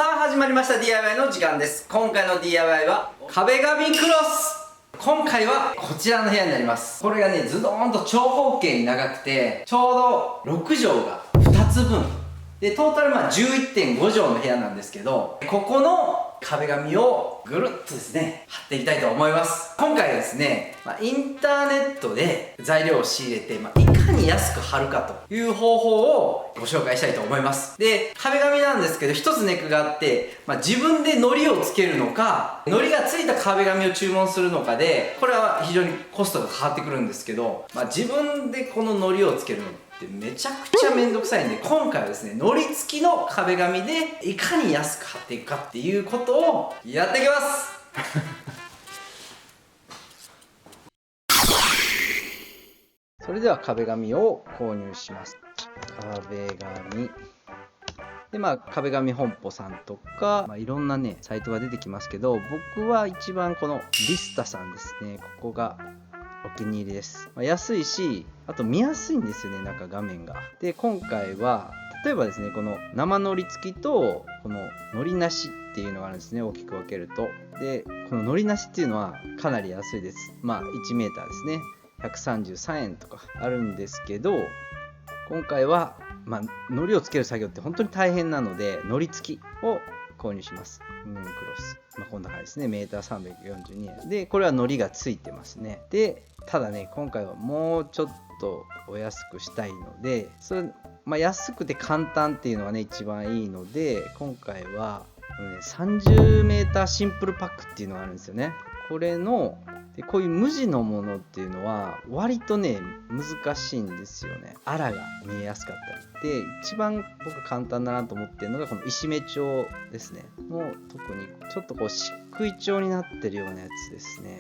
さあ始まりました DIY の時間です。今回の DIY は壁紙クロス。今回はこちらの部屋になります。これがねズドーンと長方形に長くてちょうど6畳が2つ分でトータル11.5 畳の部屋なんですけど、ここの壁紙をぐるっとですね貼っていきたいと思います。今回はですね、インターネットで材料を仕入れて、いかに安く貼るかという方法をご紹介したいと思います。で、壁紙なんですけど一つネックがあって、自分で糊をつけるのか糊がついた壁紙を注文するのかで、これは非常にコストがかかってくるんですけど、自分でこの糊をつけるのってめちゃくちゃめんどくさいんで、今回はですね糊付きの壁紙でいかに安く貼っていくかっていうことをやっていきますそれでは壁紙を購入します。壁紙で壁紙本舗さんとか、いろんなねサイトが出てきますけど、僕は一番このリスタさんですね、ここがお気に入りです。安いし、あと見やすいんですよね、中画面が。で、今回は例えばですね、この生糊付きとこの糊なしっていうのがあるんですね、大きく分けると。で、この糊なしっていうのはかなり安いです。1メーターですね、133円とかあるんですけど、今回は糊をつける作業って本当に大変なので、糊付きを購入します。クロス。こんな感じですね。メーター342円。で、これは糊がついてますね。で、ただね、今回はもうちょっとお安くしたいので、安くて簡単っていうのがね、一番いいので、今回は、30メーターシンプルパックっていうのがあるんですよね。これの、でこういう無地のものっていうのは割とね難しいんですよね。あらが見えやすかったりで、一番僕簡単だなと思ってるのがこの石目調ですね。もう特にちょっと漆喰調になってるようなやつですね。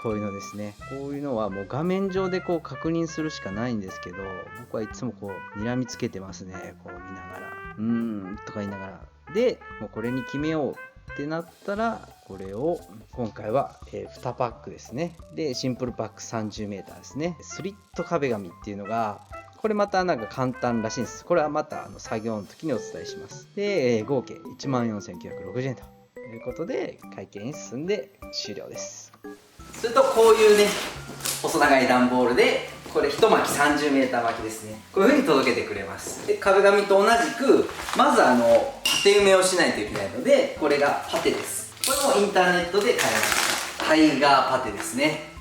こういうのですね。こういうのはもう画面上で確認するしかないんですけど、僕はいつも睨みつけてますね。見ながらとか言いながら、でもうこれに決めようってなったら、これを今回は2パックですね。でシンプルパック 30m ですね。スリット壁紙っていうのがこれまた簡単らしいんです。これはまた作業の時にお伝えします。で合計 14,960 円ということで会計に進んで終了です。するとこういうね細長い段ボールで、これ1巻き 30m 巻きですね。こういう風に届けてくれます。で壁紙と同じくまずパテ埋めをしないといけないので、これがパテです。これもインターネットで買えました。タイガーパテですね。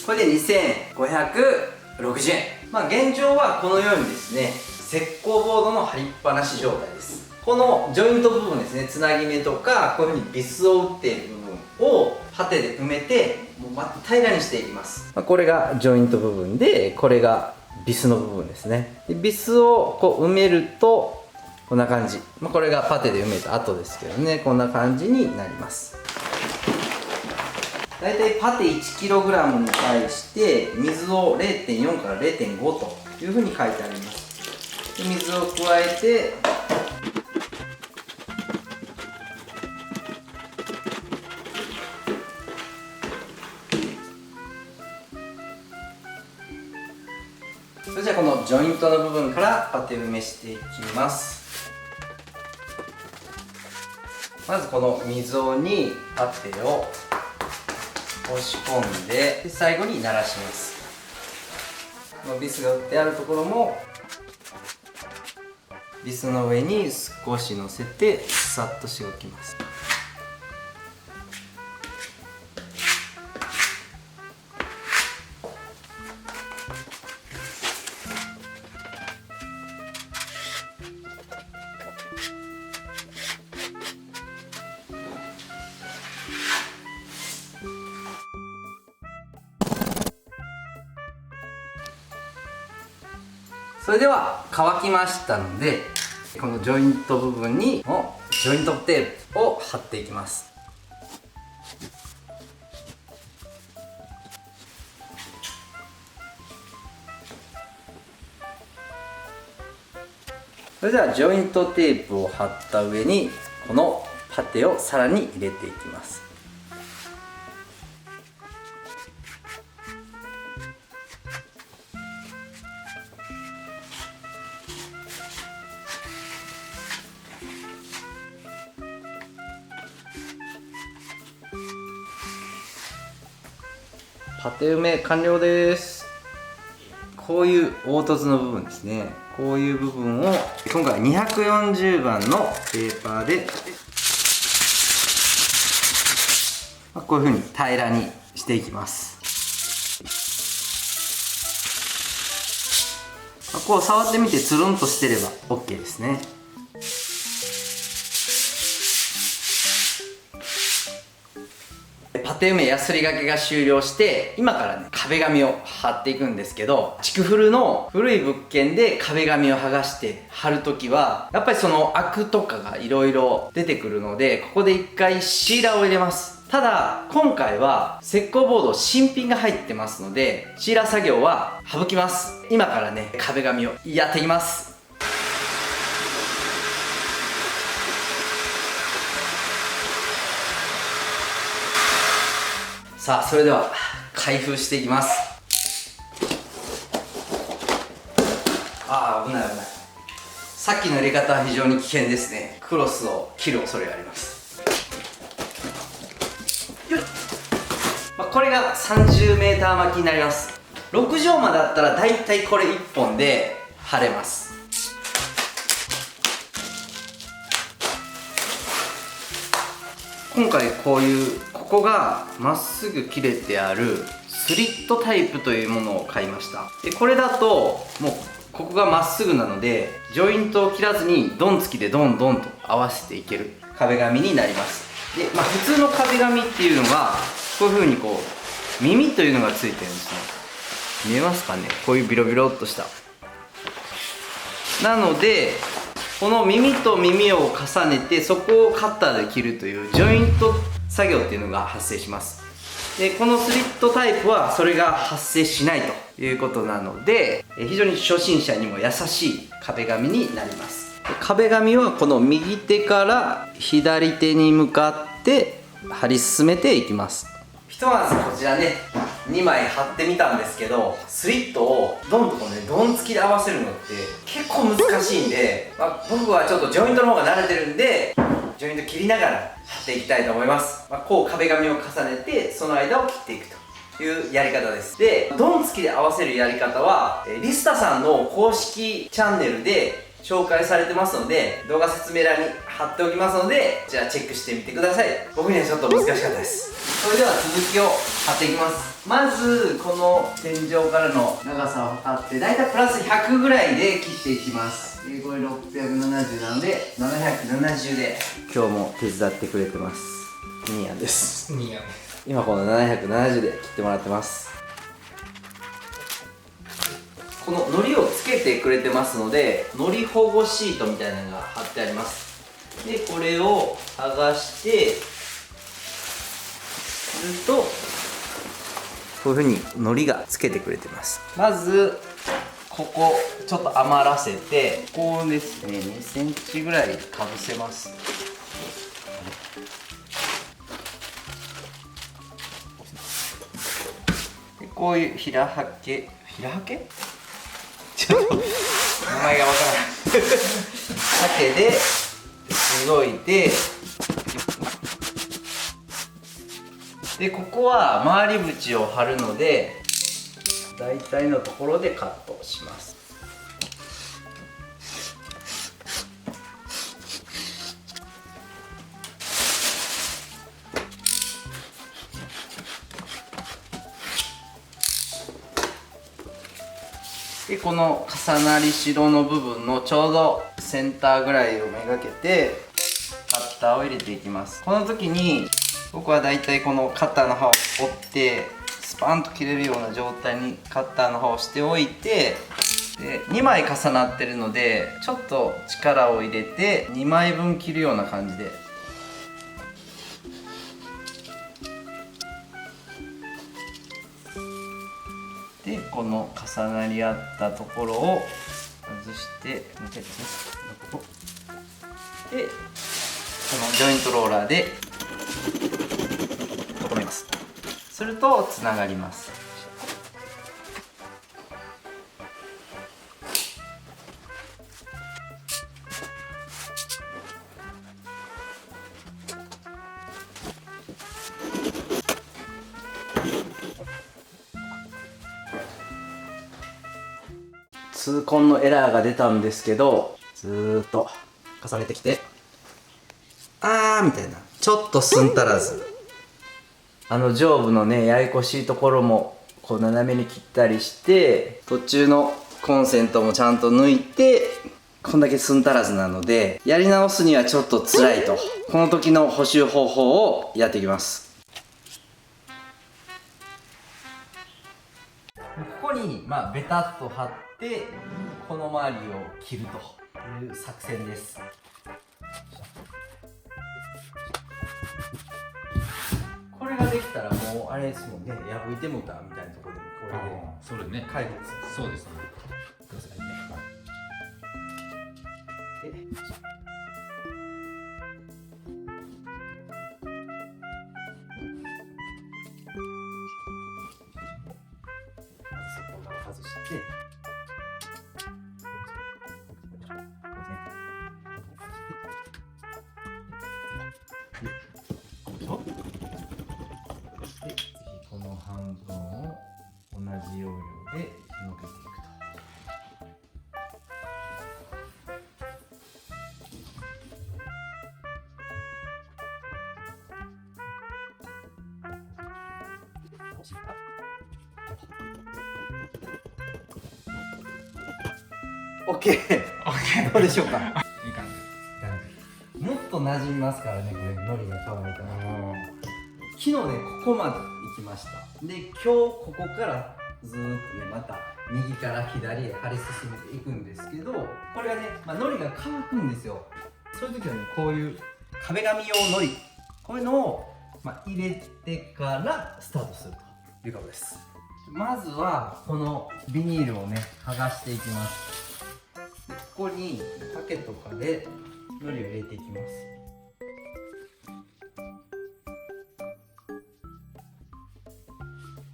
これで2560円。現状はこのようにですね石膏ボードの貼りっぱなし状態です。このジョイント部分ですね、つなぎ目とかこういう風にビスを打っている部分をパテで埋めてもう真っ平らにしていきます。これがジョイント部分で、これがビスの部分ですね。でビスを埋めるとこんな感じ。これがパテで埋めた後ですけどね、こんな感じになります。だいたいパテ 1kg に対して水を 0.4 から 0.5 というふうに書いてあります。で水を加えてそれじゃあこのジョイントの部分からパテ埋めしていきます。まずこの溝にパテを押し込んで、最後に鳴らします。このビスが打ってあるところもビスの上に少し乗せてさっとしごきます。それでは乾きましたので、このジョイント部分にジョイントテープを貼っていきます。それではジョイントテープを貼った上にこのパテをさらに入れていきます。パテ埋め完了です。こういう凹凸の部分ですね。こういう部分を今回240番のペーパーでこういう風に平らにしていきます。こう触ってみてつるんとしてれば OK ですね。パテ埋めやすりがけが終了して、今からね壁紙を貼っていくんですけど、築古の古い物件で壁紙を剥がして貼るときはやっぱりそのアクとかがいろいろ出てくるので、ここで一回シーラーを入れます。ただ今回は石膏ボード新品が入ってますので、シーラー作業は省きます。今からね壁紙をやっていきます。さあそれでは開封していきます。ああ、危ない危ない。さっきの入れ方は非常に危険ですね。クロスを切る恐れがあります。これが 30m 巻きになります。6畳間だったらだいたいこれ1本で貼れます。今回こういうここがまっすぐ切れてあるスリットタイプというものを買いました。でこれだともうここがまっすぐなので、ジョイントを切らずにドン付きでドンドンと合わせていける壁紙になります。で、普通の壁紙っていうのがこういう風にこう耳というのがついてるんですね。見えますかね、こういうビロビロっとした。なのでこの耳と耳を重ねてそこをカッターで切るというジョイント作業っていうのが発生します。でこのスリットタイプはそれが発生しないということなので、非常に初心者にも優しい壁紙になります。壁紙はこの右手から左手に向かって貼り進めていきます。ひとまずこちらね2枚貼ってみたんですけど、スリットをドンとこうねドン付きで合わせるのって結構難しいんで、僕はちょっとジョイントの方が慣れてるんでジョイント切りながら貼っていきたいと思います。こう壁紙を重ねてその間を切っていくというやり方です。でドン付きで合わせるやり方はリスタさんの公式チャンネルで紹介されてますので、動画説明欄に貼っておきますので、こちらチェックしてみてください。僕にはちょっと難しかったです。それでは続きを貼っていきます。まずこの天井からの長さを測ってだいたいプラス100ぐらいで切っていきます。これ670なので770で今日も手伝ってくれてますニーヤンです。今この770で切ってもらってます。この糊をつけてくれてますので、糊保護シートみたいなのが貼ってあります。でこれを剥がしてするとこういう風に糊がつけてくれてます。まずここちょっと余らせて、こうですね2センチぐらいかぶせます。でこういう平はけちょっと名前がわからないハケで動いて、でここは回り縁を貼るので大体のところでカットします。でこの重なり代の部分のちょうどセンターぐらいをめがけてカッターを入れていきます。この時に僕はだいたいこのカッターの刃を折ってスパンと切れるような状態にカッターの刃をしておいて、で2枚重なってるのでちょっと力を入れて2枚分切るような感じでこの重なり合ったところを外してこのジョイントローラーで留めます。するとつながります。痛恨のエラーが出たんですけど、ずーっと重ねてきて、みたいな、ちょっとすん足らず、上部のねややこしいところもこう斜めに切ったりして、途中のコンセントもちゃんと抜いて、こんだけすん足らずなので、やり直すにはちょっと辛いと。この時の補修方法をやっていきます。ここにベタっと貼って、この周りを切るという作戦です。これができたらもうあれですもんね、破いてもたみたいなところでもこれでそれね、解決。そうですね。くださいね。でそこから外して、で次この半分を同じ要領で広げていくと。OK どうでしょうか。いい感じ。もっと馴染みますからね、これ海苔が乾いたら。昨日ねここまで行きました。で今日ここからずーっとねまた右から左へ張り進めていくんですけど、これがね、海苔が乾くんですよ。そういう時はねこういう壁紙用海苔、こういうのを入れてからスタートするということです。まずはこのビニールをね剥がしていきます。ここにハケとかで海苔を入れていきます。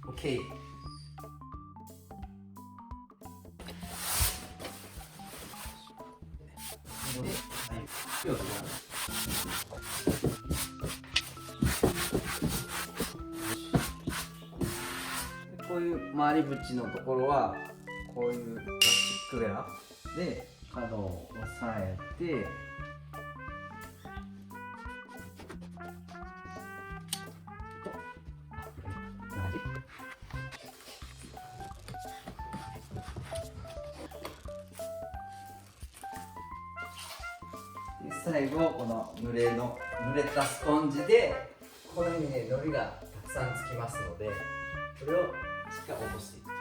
OK。こういう回り縁のところはこういうプラスチックウェアで角を押さえて、最後この濡れたスポンジでここにね海苔がたくさんつきますので、これをしっかり落としていくと。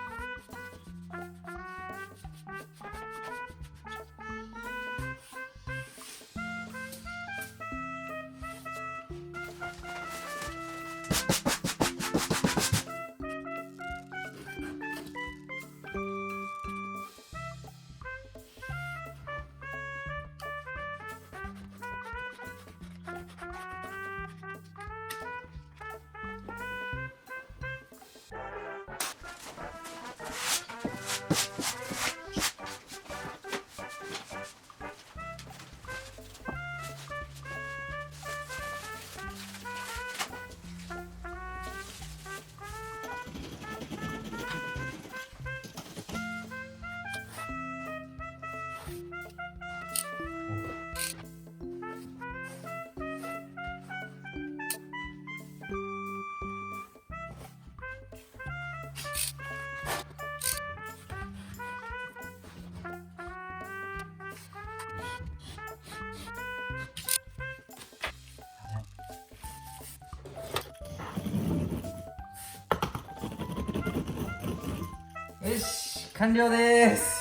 よし、完了です。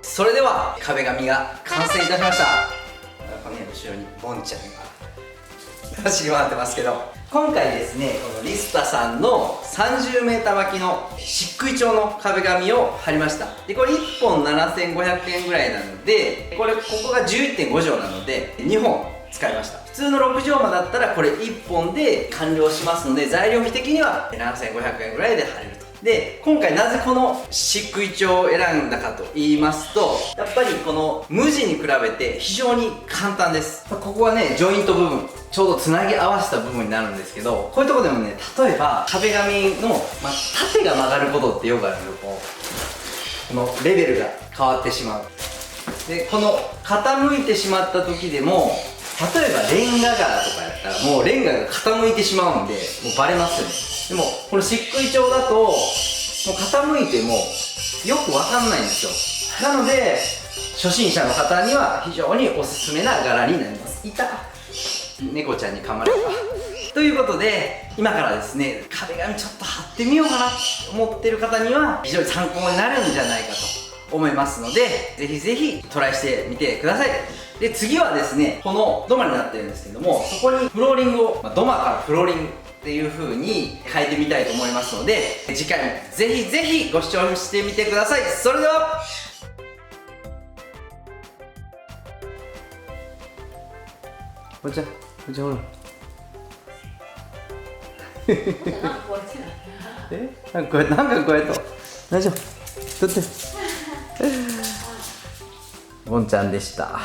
それでは壁紙が完成いたしました。この後ろにボンちゃんが走り回ってますけど、今回ですね、このリスタさんの 30m 巻きの漆喰調の壁紙を貼りました。でこれ1本7500円ぐらいなので、ここが 11.5 畳なので2本使いました。普通の6畳間だったらこれ1本で完了しますので、材料費的には7500円ぐらいで貼れると。で今回なぜこの漆喰調を選んだかと言いますと、やっぱりこの無地に比べて非常に簡単です。ここはねジョイント部分、ちょうどつなぎ合わせた部分になるんですけど、こういうとこでもね、例えば壁紙の、縦が曲がることってよくあるよ。このレベルが変わってしまう。でこの傾いてしまった時でも、例えばレンガ柄とかやったらもうレンガが傾いてしまうんでもうバレますよね。でもこの漆喰調だともう傾いてもよくわかんないんですよ。なので初心者の方には非常におすすめな柄になります。いた、猫ちゃんに噛まれたということで、今からですね壁紙ちょっと貼ってみようかなと思ってる方には非常に参考になるんじゃないかと思いますので、ぜひぜひトライしてみてください。で次はですね、この土間になってるんですけども、そこにフローリングを、土間からフローリングっていう風に変えてみたいと思いますので、次回もぜひぜひご視聴してみてください。それではお茶ほらなんかこうやっと大丈夫取ってゴンちゃんでした。